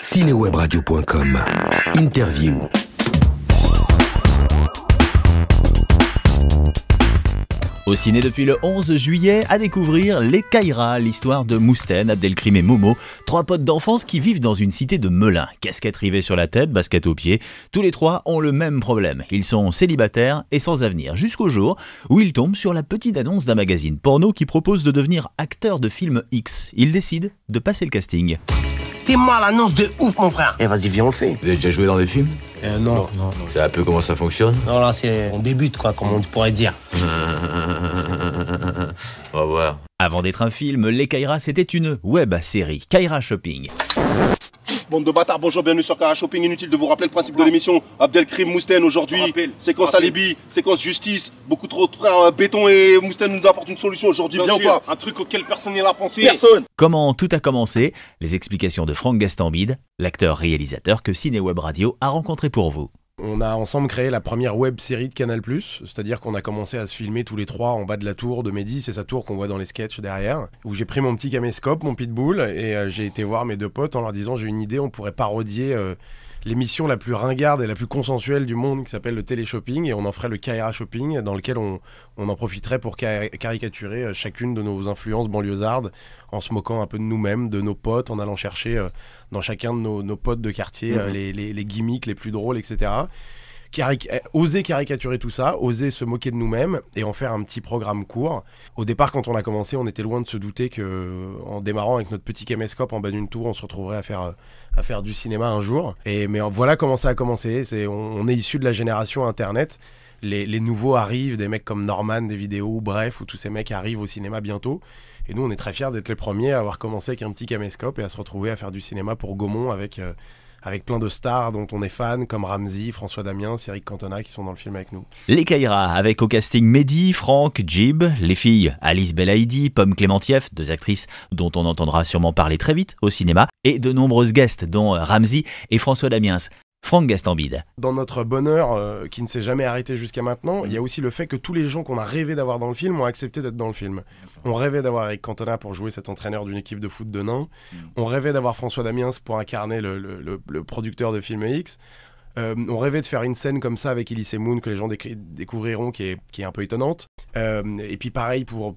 Cinewebradio.com. Interview. Au ciné depuis le 11 juillet, à découvrir Les Kaira, l'histoire de Mousten, Abdelkrim et Momo, trois potes d'enfance qui vivent dans une cité de Melun. Casquette rivée sur la tête, basket aux pieds, tous les trois ont le même problème. Ils sont célibataires et sans avenir, jusqu'au jour où ils tombent sur la petite annonce d'un magazine porno qui propose de devenir acteur de film X. Ils décident de passer le casting. Fais-moi l'annonce de ouf, mon frère. Eh, vas-y, viens, on le fait. Vous avez déjà joué dans des films? Non. C'est un peu comment ça fonctionne? Non, là, on débute, quoi, comme on pourrait dire. On va voir. Avant d'être un film, Les Kaira, c'était une web série, Kaira Shopping. Bande de bâtards, bonjour, bienvenue sur Kaira Shopping. Inutile de vous rappeler le principe de l'émission. Abdelkrim, Mousten aujourd'hui. Séquence alibi, séquence justice. Beaucoup trop de frères Béton et Mousten nous apportent une solution aujourd'hui. Bien ou pas? Un truc auquel personne n'y a pensé. Personne. Comment tout a commencé? Les explications de Franck Gastambide, l'acteur-réalisateur que Cineweb Radio a rencontré pour vous. On a ensemble créé la première web série de Canal+, c'est-à-dire qu'on a commencé à se filmer tous les trois en bas de la tour de Mehdi, c'est sa tour qu'on voit dans les sketchs derrière, où j'ai pris mon petit caméscope, mon pitbull, et j'ai été voir mes deux potes en leur disant j'ai une idée, on pourrait parodier l'émission la plus ringarde et la plus consensuelle du monde qui s'appelle le télé-shopping, et on en ferait le Kaira Shopping, dans lequel on en profiterait pour caricaturer chacune de nos influences banlieusardes, en se moquant un peu de nous-mêmes, de nos potes, en allant chercher dans chacun de nos potes de quartier les gimmicks les plus drôles, etc. Oser caricaturer tout ça, oser se moquer de nous-mêmes et en faire un petit programme court. Au départ, quand on a commencé, on était loin de se douter qu'en démarrant avec notre petit caméscope en bas d'une tour, on se retrouverait à faire du cinéma un jour. Mais voilà comment ça a commencé. On est issu de la génération Internet. Les nouveaux arrivent, des mecs comme Norman, des vidéos, bref, où tous ces mecs arrivent au cinéma bientôt. Et nous, on est très fiers d'être les premiers à avoir commencé avec un petit caméscope et à se retrouver à faire du cinéma pour Gaumont avec plein de stars dont on est fan, comme Ramzy, François Damiens, Eric Cantona qui sont dans le film avec nous. Les Kaira, avec au casting Mehdi, Franck, Jib, les filles Alice Belaïdi, Pomme Clémentieff, deux actrices dont on entendra sûrement parler très vite au cinéma, et de nombreuses guests dont Ramzy et François Damiens. Franck Gastambide. Dans notre bonheur qui ne s'est jamais arrêté jusqu'à maintenant, il y a aussi le fait que tous les gens qu'on a rêvé d'avoir dans le film ont accepté d'être dans le film. On rêvait d'avoir Eric Cantona pour jouer cet entraîneur d'une équipe de foot de nains. On rêvait d'avoir François Damiens pour incarner le producteur de film X. On rêvait de faire une scène comme ça avec Elise Moon que les gens découvriront qui est un peu étonnante. Et puis pareil pour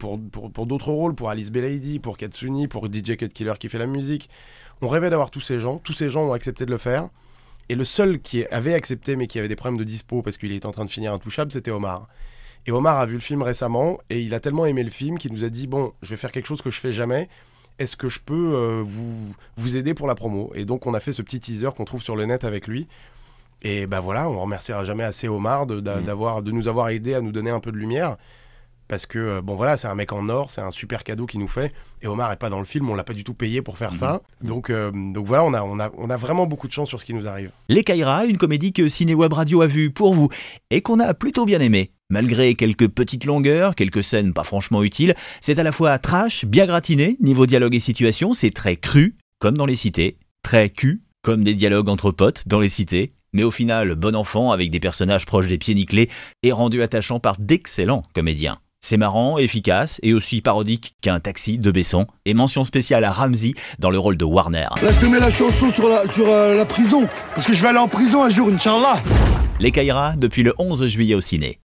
d'autres rôles, pour Alice Belaïdi, pour Katsuni, pour DJ Cut Killer qui fait la musique. On rêvait d'avoir tous ces gens ont accepté de le faire. Et le seul qui avait accepté mais qui avait des problèmes de dispo parce qu'il était en train de finir Intouchable, c'était Omar. Et Omar a vu le film récemment et il a tellement aimé le film qu'il nous a dit bon, je vais faire quelque chose que je fais jamais. Est-ce que je peux vous aider pour la promo? Et donc on a fait ce petit teaser qu'on trouve sur le net avec lui. Et ben voilà, on remerciera jamais assez Omar de nous avoir aidé à nous donner un peu de lumière. Parce que, bon voilà, c'est un mec en or, c'est un super cadeau qu'il nous fait. Et Omar est pas dans le film, on l'a pas du tout payé pour faire ça. Donc voilà, on a vraiment beaucoup de chance sur ce qui nous arrive. Les Kaira, une comédie que Cineweb Radio a vue pour vous et qu'on a plutôt bien aimée. Malgré quelques petites longueurs, quelques scènes pas franchement utiles, c'est à la fois trash, bien gratiné, niveau dialogue et situation, c'est très cru, comme dans les cités, très cul, comme des dialogues entre potes dans les cités. Mais au final, bon enfant avec des personnages proches des pieds nickelés et rendu attachant par d'excellents comédiens. C'est marrant, efficace et aussi parodique qu'un Taxi de Besson. Et mention spéciale à Ramzy dans le rôle de Warner. Là, je te mets la chanson sur la prison. Parce que je vais aller en prison un jour, Inch'Allah. Les Kaira, depuis le 11 juillet au ciné.